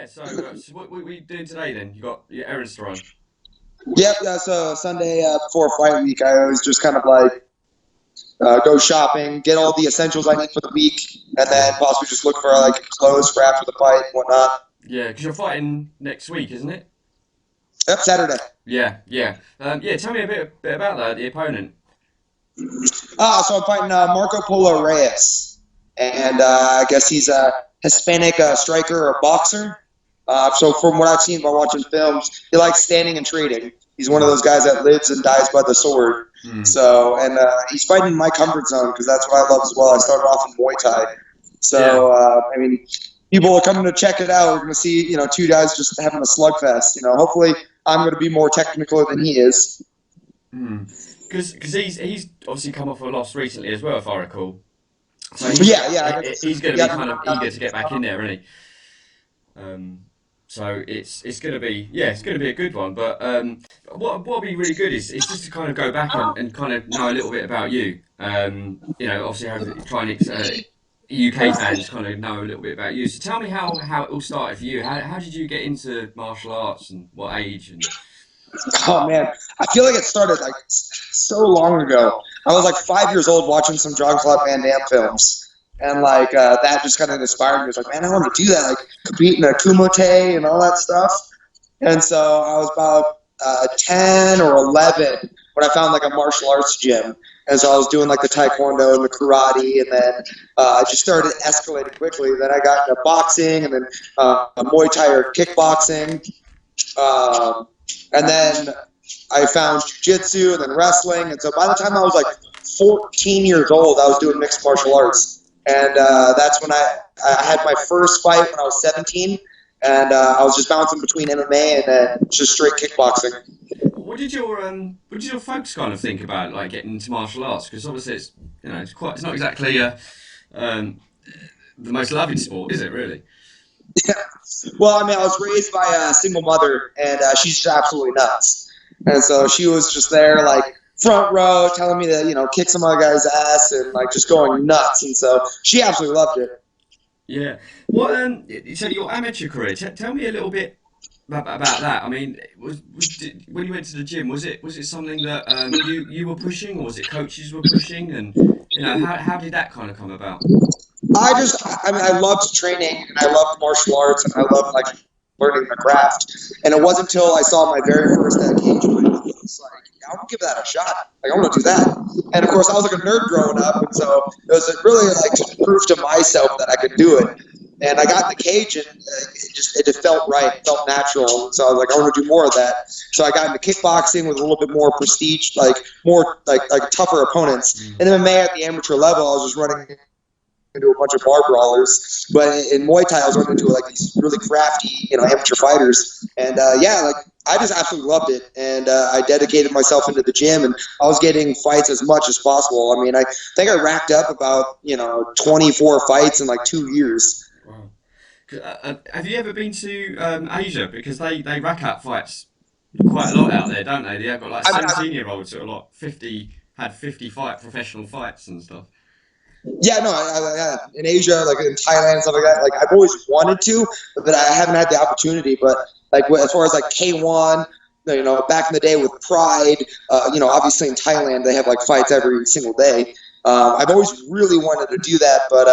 So what we doing today then? You got your errands to run. Yep, so Sunday before fight week, I always just kind of like go shopping, get all the essentials I need for the week, and then Yeah. possibly just look for like clothes for after the fight and whatnot. Yeah, because you're fighting next week, isn't it? Yep, Saturday. Yeah. Tell me a bit about that, the opponent. So I'm fighting Marco Polo Reyes, and I guess he's a Hispanic striker or boxer. So from what I've seen by watching films, he likes standing and trading. He's one of those guys that lives and dies by the sword. Hmm. So, and he's fighting in my comfort zone because that's what I love as well. I started off in Muay Thai. Yeah. So, I mean, people are coming to check it out. We're going to see, two guys just having a slugfest. Hopefully I'm going to be more technical than he is. Hmm. Because he's obviously come off a loss recently as well, if I recall. So Yeah, I guess. he's going to be Yeah, kind of eager to get back in there, isn't he? So it's going to be it's going to be a good one. But what'll be really good is just to kind of go back and kind of know a little bit about you. Obviously try and UK fans kind of know a little bit about you. So tell me how it all started for you. How did you get into martial arts and what age? And Oh man, I feel like it started like so long ago. I was like 5 years old watching some John Claude Van Damme films, and like that just kind of inspired me. I was like, man, I want to do that, like compete in a kumite and all that stuff. And so I was about 10 or 11 when I found like a martial arts gym. And so I was doing like the taekwondo and the karate, and then I just started escalating quickly. Then I got into boxing, and then Muay Thai or kickboxing. Um, and then I found jiu-jitsu and then wrestling. And so by the time I was like 14 years old, I was doing mixed martial arts. And that's when I had my first fight when I was 17. And I was just bouncing between MMA and just straight kickboxing. what did your folks kind of think about like getting into martial arts? Because obviously it's not exactly um, the most loving sport, is it really? Well, I mean, I was raised by a single mother, and she's just absolutely nuts. And so she was just there, like front row, telling me to, kick some other guy's ass and like just going nuts. And so she absolutely loved it. Yeah. What so your amateur career? Tell me a little bit about that. I mean, when you went to the gym, was it something that you were pushing, or was it coaches were pushing, and how did that kind of come about? I mean, I loved training and I loved martial arts and I loved like learning the craft. And it wasn't until I saw my very first cage fight, I was like, yeah, I want to give that a shot. Like, I want to do that. And of course, I was like a nerd growing up, and so it was really like to prove to myself that I could do it. And I got in the cage, and it just felt right, it felt natural. So I was like, I want to do more of that. So I got into kickboxing with a little bit more prestige, like more like tougher opponents. Mm. And MMA at the amateur level, I was just running into a bunch of bar brawlers. But in Muay Thai, I was running into like these really crafty, amateur fighters. And like I just absolutely loved it. And I dedicated myself into the gym, and I was getting fights as much as possible. I mean, I think I racked up about 24 fights in like 2 years. Wow. Have you ever been to Asia? Because they rack up fights quite a lot out there, don't they? They've got like I, I, 17-year-olds who are like 50 professional fights and stuff. Yeah, no, in Asia, like in Thailand and stuff like that, like I've always wanted to, but I haven't had the opportunity. But like as far as like K1, back in the day with Pride, obviously in Thailand they have like fights every single day. I've always really wanted to do that, but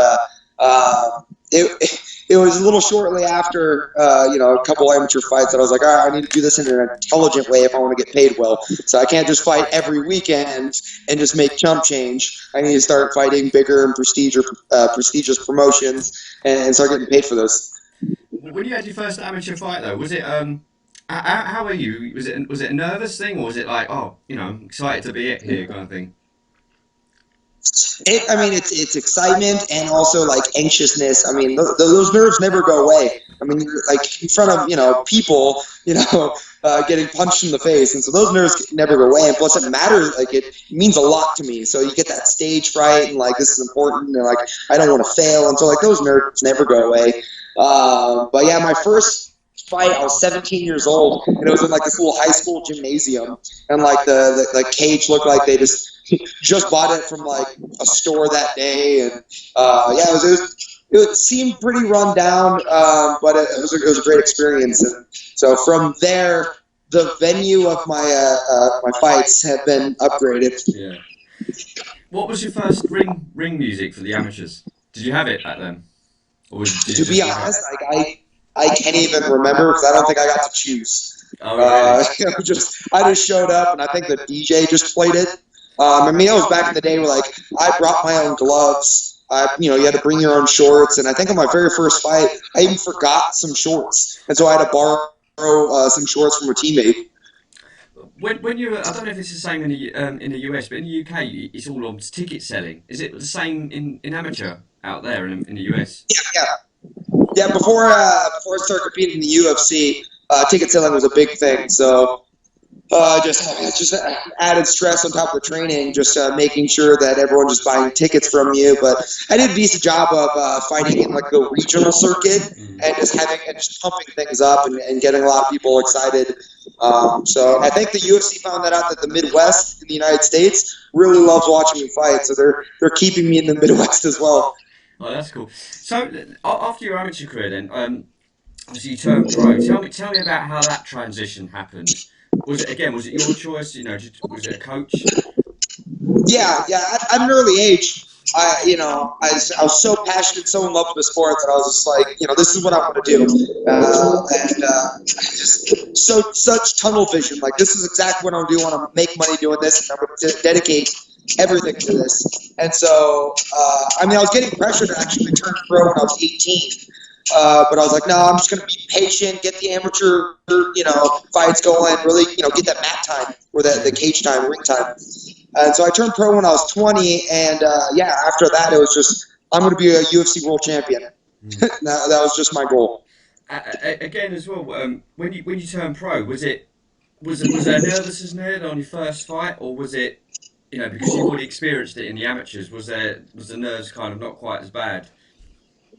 it was a little shortly after a couple amateur fights that I was like, all right, I need to do this in an intelligent way if I want to get paid well. So I can't just fight every weekend and just make chump change. I need to start fighting bigger and prestigious promotions and start getting paid for those. When you had your first amateur fight though, was it how were you? Was it a nervous thing, or was it like, oh, I'm excited to be it here kind of thing? I mean, it's excitement and also like anxiousness. I mean, those nerves never go away. I mean, you're like in front of people, getting punched in the face, and so those nerves never go away. And plus, it matters. Like it means a lot to me. So you get that stage fright, and like this is important, and like I don't want to fail, and so like those nerves never go away. But yeah, my first fight, I was 17 years old, and it was in like this little high school gymnasium, and like the cage looked like they just bought it from like a store that day, and it was it seemed pretty run down, but it was a great experience. And so from there, the venue of my fights have been upgraded. Yeah. What was your first ring music for the amateurs? Did you have it back then, or did you To be just walk out? honest, I can't even remember because I don't think I got to choose. Oh, really? I just showed up, and I think the DJ just played it. I mean, it was back in the day where like I brought my own gloves. You had to bring your own shorts, and I think on my very first fight, I even forgot some shorts, and so I had to borrow some shorts from a teammate. When you, I don't know if it's the same in the US, but in the UK, it's all on ticket selling. Is it the same in amateur out there in the US? Yeah, yeah. Before I started competing in the UFC, ticket selling was a big thing. So just added stress on top of the training, just making sure that everyone just buying tickets from you. But I did a decent job of fighting in like the regional circuit and just pumping things up and getting a lot of people excited. So I think the UFC found that out that the Midwest in the United States really loves watching me fight, so they're keeping me in the Midwest as well. Oh, that's cool. So after your amateur career, then, obviously you turned pro. Tell me about how that transition happened. Was it your choice? Was it a coach? Yeah. At an early age, I was so passionate, so in love with the sport that I was just like, this is what I want to do, just such tunnel vision. Like this is exactly what I want to do. I want to make money doing this, and I'm going to dedicate everything to this. And so, I was getting pressure to actually turn pro when I was 18. But I was like, no, I'm just going to be patient, get the amateur, fights going, really, get that mat time or the cage time, ring time. And so I turned pro when I was 20, and after that it was just I'm going to be a UFC world champion. That was just my goal. Again, as well, when you turned pro, was there nervousness on your first fight, or was it because you've already experienced it in the amateurs? Was the nerves kind of not quite as bad?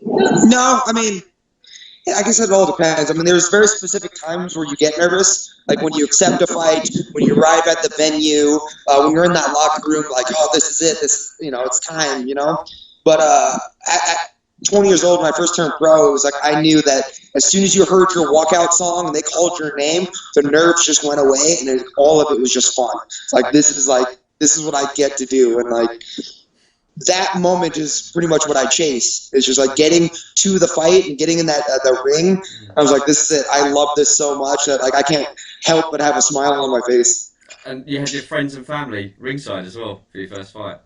No, I guess it all depends. There's very specific times where you get nervous, like when you accept a fight, when you arrive at the venue, when you're in that locker room, like, oh, this is it, it's time, But at 20 years old, when I first turned pro, it was like I knew that as soon as you heard your walkout song and they called your name, the nerves just went away, and all of it was just fun. It's like this is what I get to do, and like that moment is pretty much what I chase. It's just like getting to the fight and getting in that the ring. I was like, this is it. I love this so much that like I can't help but have a smile on my face. And you had your friends and family ringside as well for your first fight.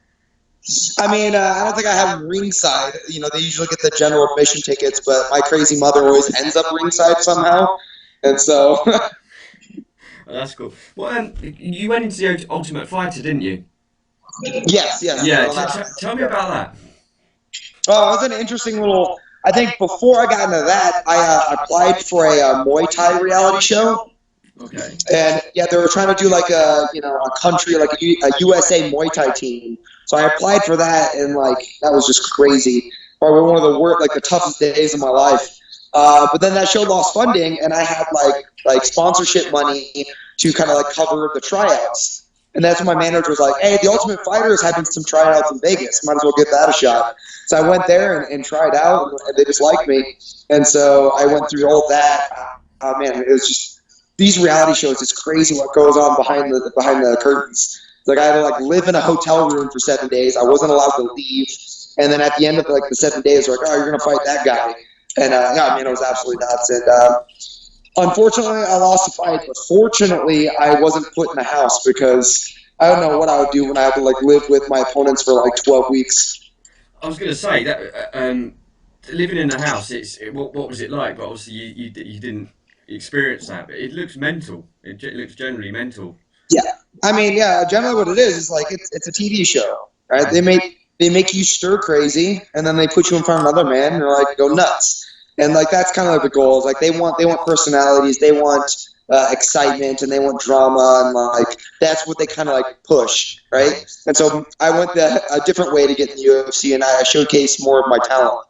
I don't think I have them ringside. They usually get the general admission tickets, but my crazy mother always ends up ringside somehow, and so. Oh, that's cool. Well, you went into the Ultimate Fighter, didn't you? Yes. Yeah. Tell me about that. Oh, it was an interesting little. I think before I got into that, I applied for a Muay Thai reality show. Okay. And they were trying to do like a country, like a USA Muay Thai team. So I applied for that, and like that was just crazy. Probably one of the toughest days of my life. But then that show lost funding, and I had like sponsorship money to kind of like cover the tryouts. And that's when my manager was like, "Hey, the Ultimate Fighter is having some tryouts in Vegas. Might as well give that a shot." So I went there and tried out, and they just liked me. And so I went through all that. Man, it was just these reality shows. It's crazy what goes on behind the curtains. Like I had to like live in a hotel room for 7 days. I wasn't allowed to leave. And then at the end of like the 7 days, they're like, "Oh, you're gonna fight that guy." And it was absolutely nuts. And unfortunately, I lost the fight, but fortunately, I wasn't put in a house because I don't know what I would do when I had to like live with my opponents for like 12 weeks. I was going to say that living in the house. What was it like? But obviously, you didn't experience that. But it looks mental. It looks generally mental. Yeah. Generally, what it is like it's a TV show, right? They make you stir crazy, and then they put you in front of another man, and they're like, go nuts. And like that's kind of like the goal. Is like they want personalities, they want excitement, and they want drama, and like that's what they kind of like push, right? And so I went a different way to get in the UFC, and I showcased more of my talent.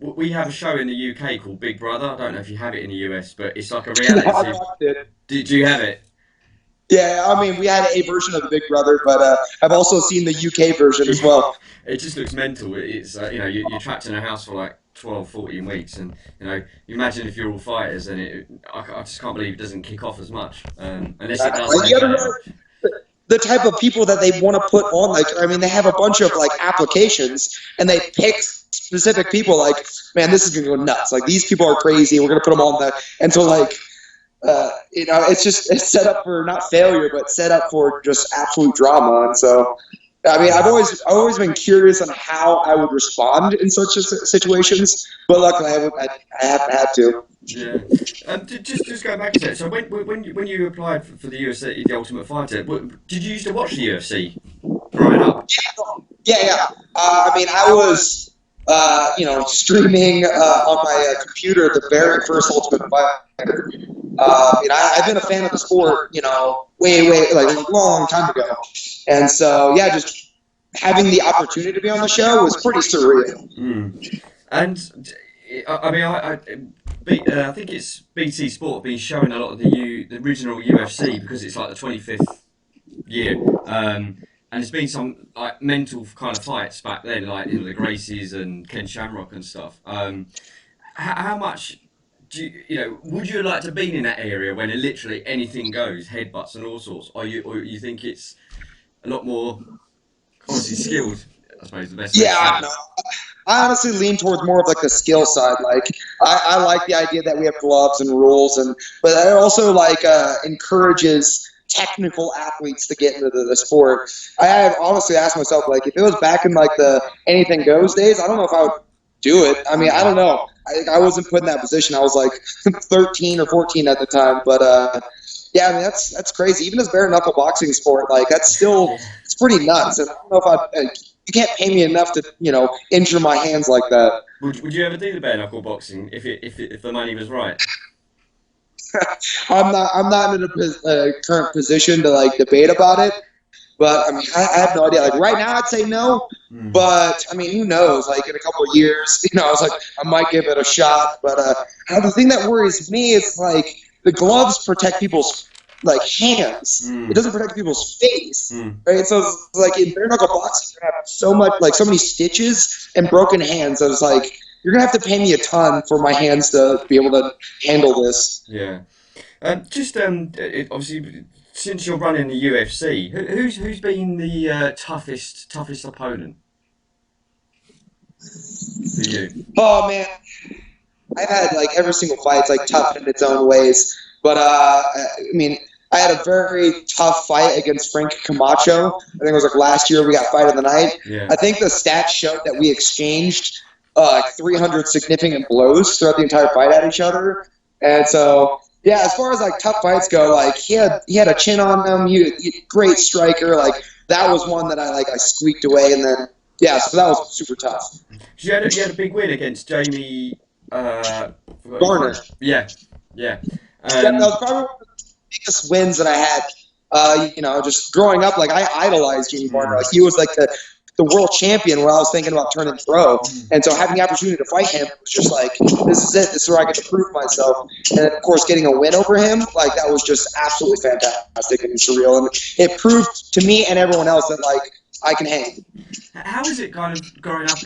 We have a show in the UK called Big Brother. I don't know if you have it in the US, but it's like a reality. I watched it. Did you have it? Yeah, I mean, we had a version of the Big Brother, but I've also seen the UK version as Yeah, well. it just looks mental. It's you're trapped in a house for like 12, 14 weeks, and you imagine if you're all fighters, and I just can't believe it doesn't kick off as much, unless it does Like, you regulate. gotta the type of people that they want to put on. Like, I mean, they have a bunch of like applications, and they pick specific people. Like, man, this is gonna go nuts. Like, these people are crazy. We're gonna put them on that. And so, like, it's set up for not failure, but set up for just absolute drama. And so, I mean, I've always been curious on how I would respond in such situations, but luckily I haven't had to. Yeah. Just going back a sec. So when you applied for the UFC, the Ultimate Fighter, did you used to watch the UFC growing up? Yeah. I mean, I was, streaming on my computer the very first Ultimate Fighter. I've been a fan of the sport, way, like a long time ago. And so, yeah, just having the opportunity to be on the show was pretty surreal. Mm. And I mean, I think it's BT Sport been showing a lot of the original UFC because it's like the 25th year. And there's been some like mental kind of fights back then, like the Gracies and Ken Shamrock and stuff. How much would you like to have been in that area when it literally anything goes, headbutts and all sorts? Or you think it's a lot more obviously skilled? I suppose the best way to say Yeah, it. no, I honestly lean towards more of like the skill side. Like, I like the idea that we have gloves and rules, but it also like encourages technical athletes to get into the sport. I have honestly asked myself, like, if it was back in like the anything goes days, I don't know if I would do it. I mean, I don't know. I wasn't put in that position. I was like 13 or 14 at the time, but yeah, I mean that's crazy. Even as bare knuckle boxing sport, like that's still Yeah. it's pretty nuts. And I don't know if you can't pay me enough to injure my hands like that. Would you ever do the bare knuckle boxing if the money was right? I'm not in a current position to like debate about it, but I mean I have no idea. Like right now, I'd say no, Mm. but I mean who knows? Like in a couple of years, I was like I might give it a shot. But the thing that worries me is like the gloves protect people's like hands. It Mm. doesn't protect people's face. Mm. Right, so it's like in bare knuckle boxing, you're gonna have so much, like so many stitches and broken hands. So it's like you're gonna have to pay me a ton for my hands to be able to handle this. Yeah. Obviously, since you're running the UFC, who's been the toughest opponent for you? Oh man, I've had like every single fight's like tough in its own ways, but I mean, I had a very tough fight against Frank Camacho. I think it was like last year we got fight of the night. Yeah. I think the stats showed that we exchanged like 300 significant blows throughout the entire fight at each other, and so. Yeah, as far as like tough fights go, like he had a chin on him. He great striker. Like that was one that I squeaked away, and then yeah, so that was super tough. You had a big win against Jamie. Forgot his Garner. name. Yeah, yeah. Yeah, that was probably one of the biggest wins that I had. Just growing up, like I idolized Jimmy Garner. Like he was like the world champion when I was thinking about turning pro. And so having the opportunity to fight him was just like, this is it. This is where I get to prove myself. And then, of course, getting a win over him, like that was just absolutely fantastic and surreal. And it proved to me and everyone else that like I can hang. How is it kind of growing up,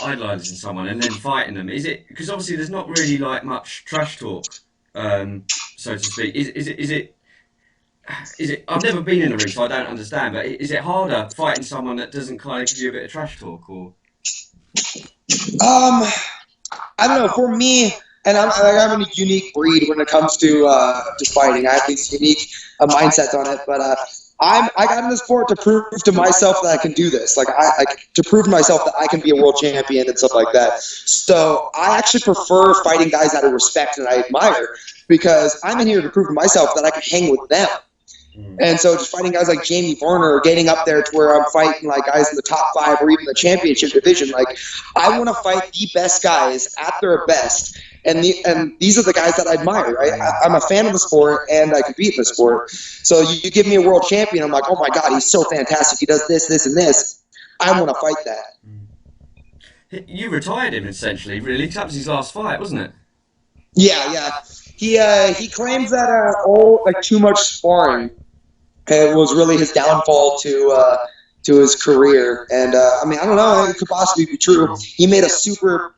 idolizing someone and then fighting them? Is it because obviously there's not really like much trash talk, so to speak? Is it? I've never been in a ring, so I don't understand. But is it harder fighting someone that doesn't kind of give you a bit of trash talk, or? Um, I don't know. For me, and I'm a unique breed when it comes to fighting. I have these unique mindsets on it, but I got in this sport to prove to myself that I can do this. Like to prove to myself that I can be a world champion and stuff like that. So I actually prefer fighting guys that I respect and I admire because I'm in here to prove to myself that I can hang with them. And so just fighting guys like Jamie Varner or getting up there to where I'm fighting like guys in the top 5 or even the championship division, like I want to fight the best guys at their best. And these are the guys that I admire, right? I'm a fan of the sport and I compete in the sport. So you give me a world champion, I'm like, oh my God, he's so fantastic. He does this, this, and this. I want to fight that. You retired him essentially, really. That was his last fight, wasn't it? Yeah. He claims that all like too much sparring was really his downfall to his career. And I mean, I don't know, it could possibly be true. He made a super,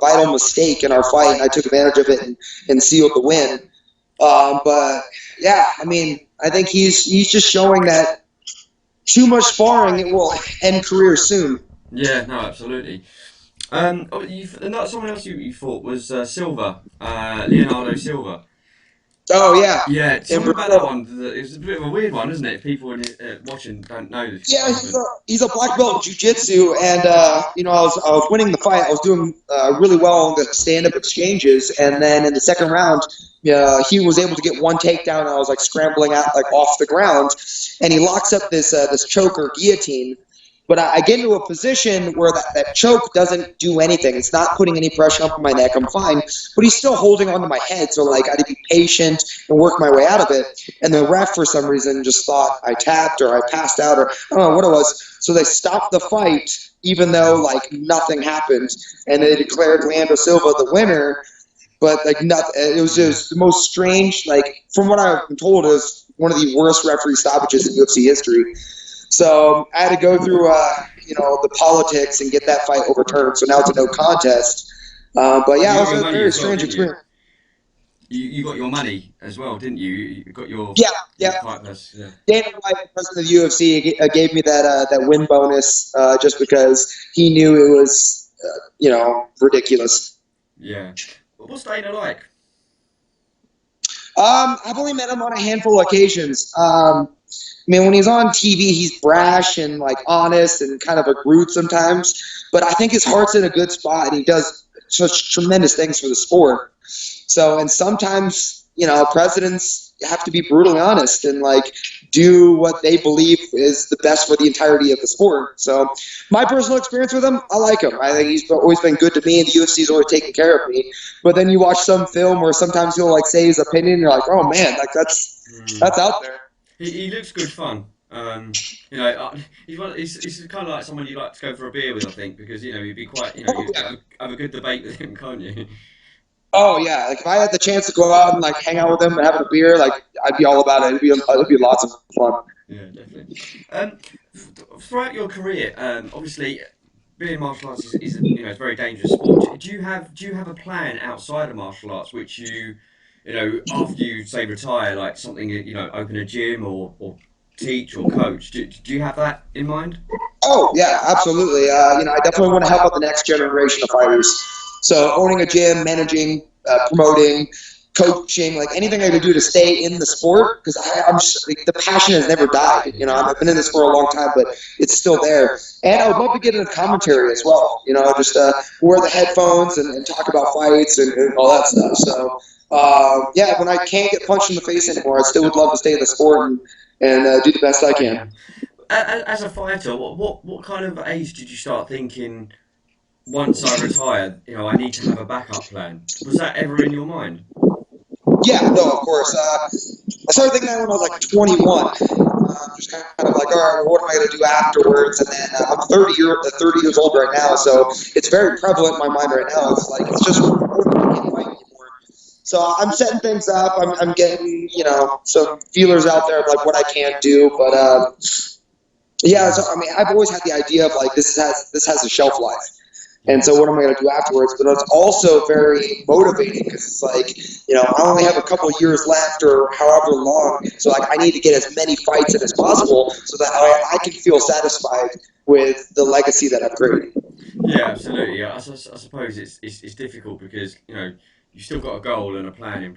vital mistake in our fight, and I took advantage of it and sealed the win. But yeah, I mean, I think he's just showing that too much sparring, it will end career soon. Yeah, no, absolutely. Someone else you thought was Silva, Leonardo Silva. Oh yeah, Yeah, tell in me about that Brazil. one. It's a bit of a weird one, isn't it? If people watching don't know this Yeah, guy, but he's a black belt in jiu-jitsu, and I was winning the fight. I was doing really well in the stand-up exchanges, and then in the second round, he was able to get one takedown. And I was like scrambling out like off the ground, and he locks up this choke or guillotine. But I get into a position where that choke doesn't do anything. It's not putting any pressure up on my neck. I'm fine, but he's still holding onto my head. So like I had to be patient and work my way out of it. And the ref, for some reason, just thought I tapped or I passed out or I don't know what it was. So they stopped the fight, even though like nothing happened, and they declared Leandro Silva the winner. But like nothing, it was just the most strange. Like from what I've been told, it was one of the worst referee stoppages in UFC history. So I had to go through, the politics and get that fight overturned. So now it's a no contest. But you yeah, it got was your a money very as well, strange didn't you? experience. You got your money as well, didn't you? You got Yeah, your yeah. fight pass. Yeah. Dana White, the president of the UFC, gave me that win bonus just because he knew it was, ridiculous. Yeah. What's Dana like? I've only met him on a handful of occasions. I mean, when he's on TV, he's brash and like honest and kind of a rude sometimes. But I think his heart's in a good spot, and he does such tremendous things for the sport. So, and sometimes, presidents have to be brutally honest and like do what they believe is the best for the entirety of the sport. So, my personal experience with him, I like him. I think he's always been good to me, and the UFC's always taken care of me. But then you watch some film where sometimes he'll like say his opinion, and you're like, oh man, like that's out there. He looks good fun. He's kind of like someone you'd like to go for a beer with, I think, because he'd be quite, Oh you yeah. have a good debate with him, can't you? Oh yeah, like if I had the chance to go out and like hang out with him and have a beer, like I'd be all about it. It'd be lots of fun. Yeah, definitely. Um, Throughout your career, obviously, being martial arts is it's a very dangerous sport. Do you have a plan outside of martial arts which after you say retire, like something open a gym or teach or coach? Do you have that in mind? Oh yeah, absolutely. I definitely want to help out the next generation of fighters. So owning a gym, managing, promoting, coaching, like anything I could do to stay in the sport, because I'm just, like, the passion has never died. I've been in this for a long time, but it's still there. And I would love to get into commentary as well. Just wear the headphones and talk about fights and all that stuff. So yeah, when I can't get punched in the face anymore, I still would love to stay in the sport and do the best I can. As a fighter, what kind of age did you start thinking? Once I retire, I need to have a backup plan. Was that ever in your mind? Yeah, no, of course. I started thinking that when I was like 21. Just kind of like, all right, well, what am I going to do afterwards? And then I'm 30 years old right now, so it's very prevalent in my mind right now. It's like, it's just, what am I going to fight anymore? So I'm setting things up. I'm getting, some feelers out there of like what I can do. But yeah, so I mean, I've always had the idea of like, this has a shelf life. And so what am I going to do afterwards? But it's also very motivating because it's like, I only have a couple of years left or however long. So like I need to get as many fights in as possible so that I can feel satisfied with the legacy that I've created. Yeah, absolutely. Yeah, I suppose it's difficult because you've still got a goal and a plan in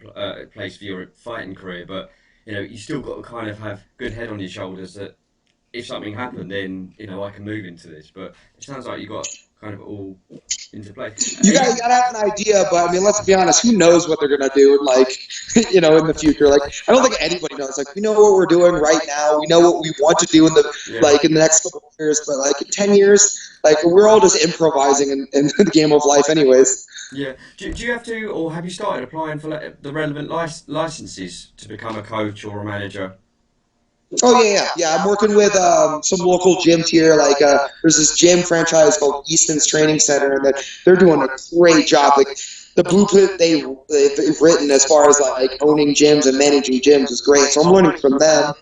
place for your fighting career, but you still got to kind of have good head on your shoulders that if something happened, then I can move into this. But it sounds like you got kind of all into place. You gotta have an idea, but I mean, let's be honest. Who knows what they're gonna do? Like, in the future. Like, I don't think anybody knows. Like, we know what we're doing right now. We know what we want to do in Yeah. the next couple of years. But like in 10 years, like we're all just improvising in the game of life, anyways. Yeah. Do you have to, or have you started applying for the relevant licenses to become a coach or a manager? Oh yeah. I'm working with some local gyms here. Like, there's this gym franchise called Easton's Training Center, and they're doing a great job. Like, the blueprint they've written as far as like owning gyms and managing gyms is great. So I'm learning from them.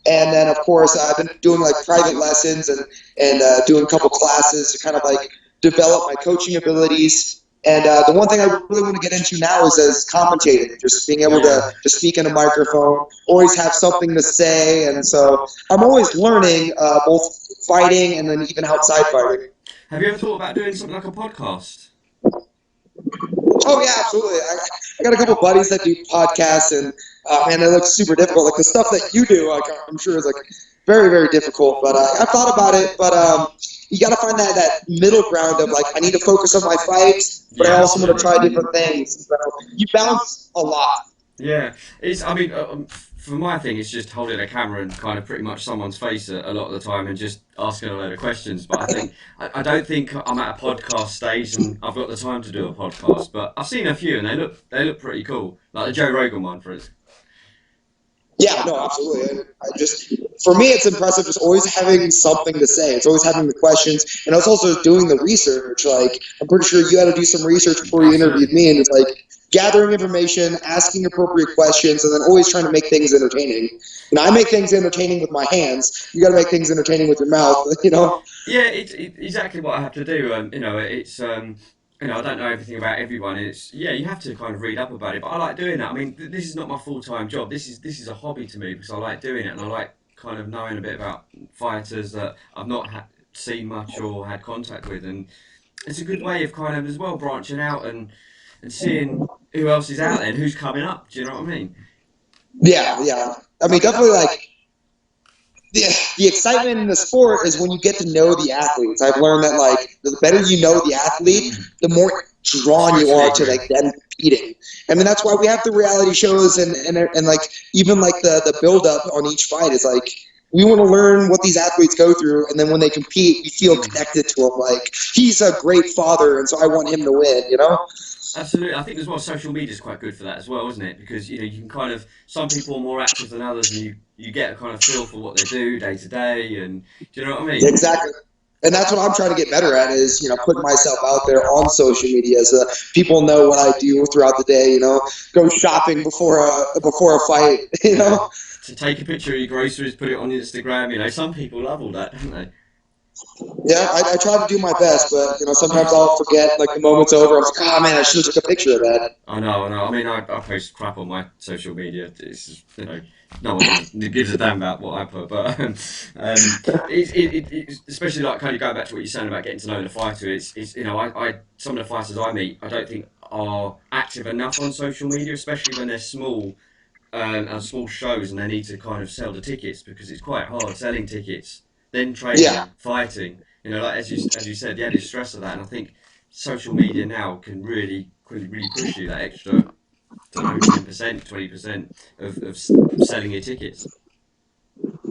And then, of course, I've been doing like private lessons and doing a couple classes to kind of like develop my coaching abilities. And the one thing I really want to get into now is as commentating, just being able to speak in a microphone, always have something to say. And so I'm always learning both fighting and then even outside fighting. Have you ever thought about doing something like a podcast? Oh yeah, absolutely. I got a couple buddies that do podcasts, and man, it looks super difficult. Like the stuff that you do, like I'm sure is like very, very difficult. But I've thought about it. But you got to find that middle ground of like I need to focus on my fights, but I also want to try different things. So you balance a lot. Yeah, it's. I mean, for my thing, it's just holding a camera and kind of pretty much someone's face a lot of the time and just asking a load of questions. But I don't think I'm at a podcast stage and I've got the time to do a podcast. But I've seen a few and they look pretty cool, like the Joe Rogan one, for instance. Yeah, no, absolutely. I just, for me, it's impressive just always having something to say. It's always having the questions, and I was also doing the research. Like, I'm pretty sure you had to do some research before you interviewed me, and it's like gathering information, asking appropriate questions, and then always trying to make things entertaining. You know, I make things entertaining with my hands. You got to make things entertaining with your mouth. You know. Yeah, it's exactly what I have to do. I don't know everything about everyone. You have to kind of read up about it. But I like doing that. I mean, this is not my full-time job. This is a hobby to me because I like doing it and I like kind of knowing a bit about fighters that I've not seen much or had contact with, and it's a good way of kind of as well branching out and seeing who else is out there and who's coming up. Do you know what I mean? Yeah, yeah. I mean, definitely like the excitement in the sport is when you get to know the athletes. I've learned that like the better you know the athlete, the more drawn you are to like them competing. I mean that's why we have the reality shows and like even like the build up on each fight is like we want to learn what these athletes go through, and then when they compete, we feel connected to them. Like he's a great father, and so I want him to win. You know? Absolutely, I think as well social media is quite good for that as well, isn't it? Because you can kind of some people are more active than others, and you get a kind of feel for what they do day to day, and do you know what I mean? Exactly. And that's what I'm trying to get better at is, putting myself out there on social media so that people know what I do throughout the day, go shopping before a fight, Yeah. To take a picture of your groceries, put it on Instagram, some people love all that, don't they? Yeah, I try to do my best, but, sometimes I'll forget, like, the moment's over. I'm like, oh, man, I should have took a picture of that. I know. I mean, I post crap on my social media. It's just, no one gives a damn about what I put, but it's especially like kind of going back to what you're saying about getting to know the fighter. It's I some of the fighters I meet, I don't think are active enough on social media, especially when they're small and small shows and they need to kind of sell the tickets because it's quite hard selling tickets, then training, fighting. Like as you said, the added stress of that, and I think social media now can really push you that extra. I don't know, 10%, 20% of selling your tickets.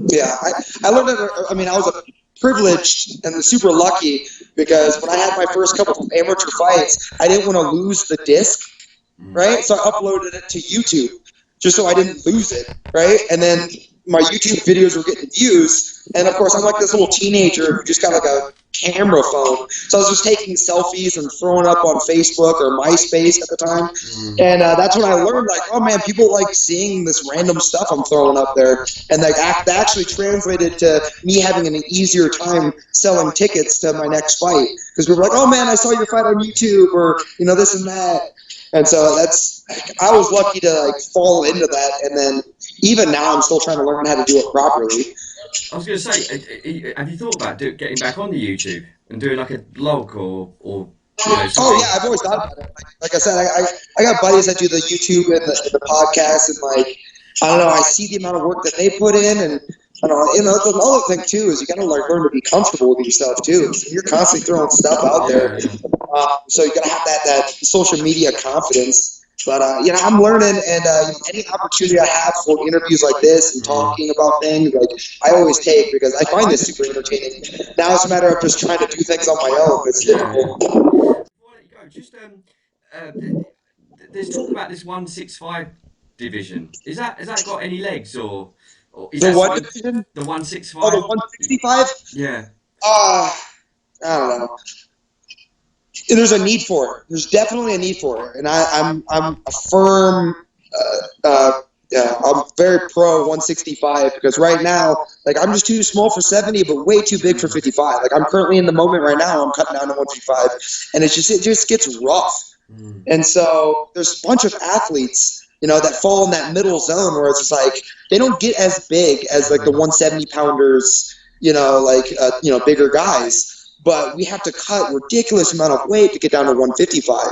Yeah, I learned that. I mean, I was privileged and super lucky because when I had my first couple of amateur fights, I didn't want to lose the disc, right? So I uploaded it to YouTube just so I didn't lose it, right? And then my YouTube videos were getting views, and of course I'm like this little teenager who just got like a camera phone, so I was just taking selfies and throwing up on Facebook or MySpace at the time, and that's when I learned like, oh man, people like seeing this random stuff I'm throwing up there, and like that actually translated to me having an easier time selling tickets to my next fight because we were like, oh man, I saw your fight on YouTube, or this and that. And so I was lucky to like fall into that, and then even now I'm still trying to learn how to do it properly. I was going to say, have you thought about getting back on the YouTube and doing like a blog or Oh yeah, I've always thought about it. Like I said, I got buddies that do the YouTube and the podcast, and like I don't know, I see the amount of work that they put in, and that's another thing too is you got to like learn to be comfortable with yourself too. So you're constantly throwing stuff out there, so you got to have that social media confidence. But I'm learning, and any opportunity I have for interviews like this and talking about things, like I always take because I find this super entertaining. Now it's a matter of just trying to do things on my own. It's difficult. Before I let you go, just there's talk about this 165 division. Has that got any legs or is The that what something, division? the 165? Oh, the 165. Yeah. I don't know. there's a need for it. There's definitely a need for it, and I'm a firm. Yeah, I'm very pro 165 because right now, like, I'm just too small for 70, but way too big for 55. Like, I'm currently in the moment right now. I'm cutting down to 155, and it just gets rough. And so there's a bunch of athletes, that fall in that middle zone where it's just like they don't get as big as like the 170 pounders, bigger guys. But we have to cut ridiculous amount of weight to get down to 155. I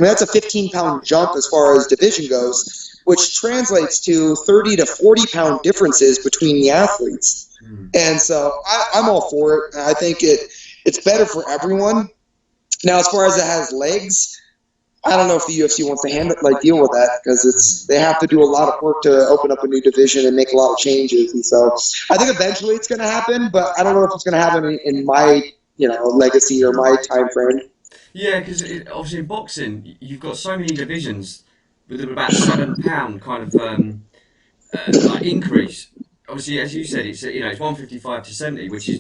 mean, that's a 15-pound jump as far as division goes, which translates to 30 to 40-pound differences between the athletes. And so I'm all for it. I think it's better for everyone. Now, as far as it has legs, I don't know if the UFC wants to deal with that because they have to do a lot of work to open up a new division and make a lot of changes. And so I think eventually it's going to happen, but I don't know if it's going to happen in my legacy or my time frame. Yeah, because obviously in boxing you've got so many divisions with about 7 pound kind of like increase. Obviously, as you said, it's 155 to 70, which is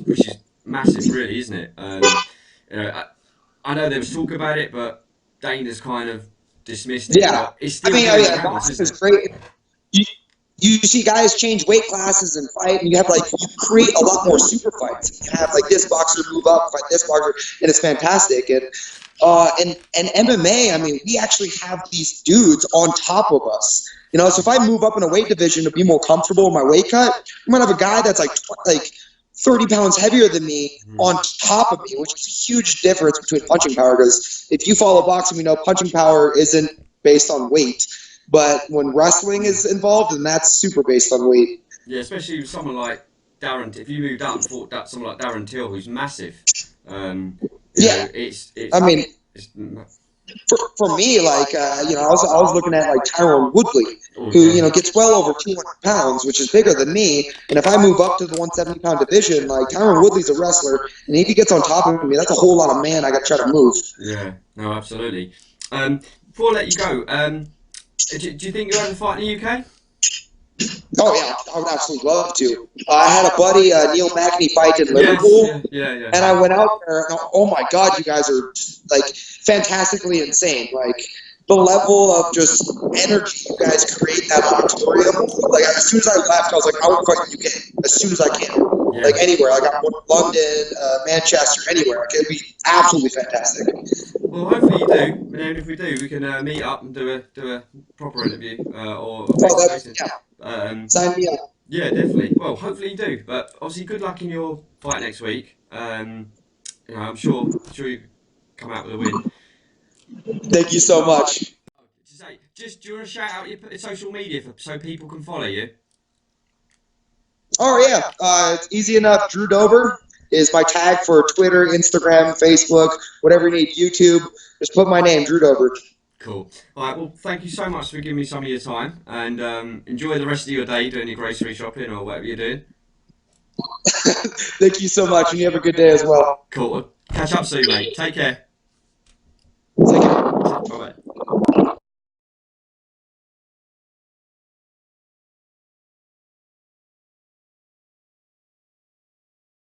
massive, really, isn't it? I know there was talk about it, but Dana's kind of dismissed it. Yeah, But it's still going boxing is great. You see guys change weight classes and fight, and you create a lot more super fights. You have like this boxer move up, fight this boxer, and it's fantastic. And MMA, I mean, we actually have these dudes on top of us. So if I move up in a weight division to be more comfortable in my weight cut, I'm gonna have a guy that's like 30 pounds heavier than me on top of me, which is a huge difference between punching power. Because if you follow boxing, we know punching power isn't based on weight. But when wrestling is involved, then that's super based on weight. Yeah, especially with someone like Darren. If you moved up and fought someone like Darren Till, who's massive, it's for me, I was looking at like Tyron Woodley, who gets well over 200 pounds, which is bigger than me. And if I move up to the 170-pound division, like Tyron Woodley's a wrestler, and if he gets on top of me, that's a whole lot of man I got to try to move. Yeah, no, absolutely. Before I let you go, do you think you'll ever fight in the UK? Oh yeah, I would absolutely love to. I had a buddy, Neil McNey, fight in Liverpool, yeah. And I went out there, and oh my God, you guys are like fantastically insane. Like the level of just energy you guys create in that auditorium. Like as soon as I left, I was like, I would fight in the UK as soon as I can. Yeah. Like anywhere, like I'm London, Manchester, anywhere. Like, it'd be absolutely fantastic. Well, hopefully you do. And if we do, we can meet up and do a proper interview sign me up. Yeah, definitely. Well, hopefully you do. But obviously, good luck in your fight next week. I'm sure you come out with a win. Thank you so much. Do you want to shout out your social media so people can follow you? Oh yeah, it's easy enough. Drew Dober is my tag for Twitter, Instagram, Facebook, whatever you need. YouTube, just put my name, Drew Dober. Cool. All right. Well, thank you so much for giving me some of your time, and enjoy the rest of your day doing your grocery shopping or whatever you're doing. Thank you so much, and you have a good day as well. Cool. Catch up soon, mate. Take care. Take care. Bye-bye.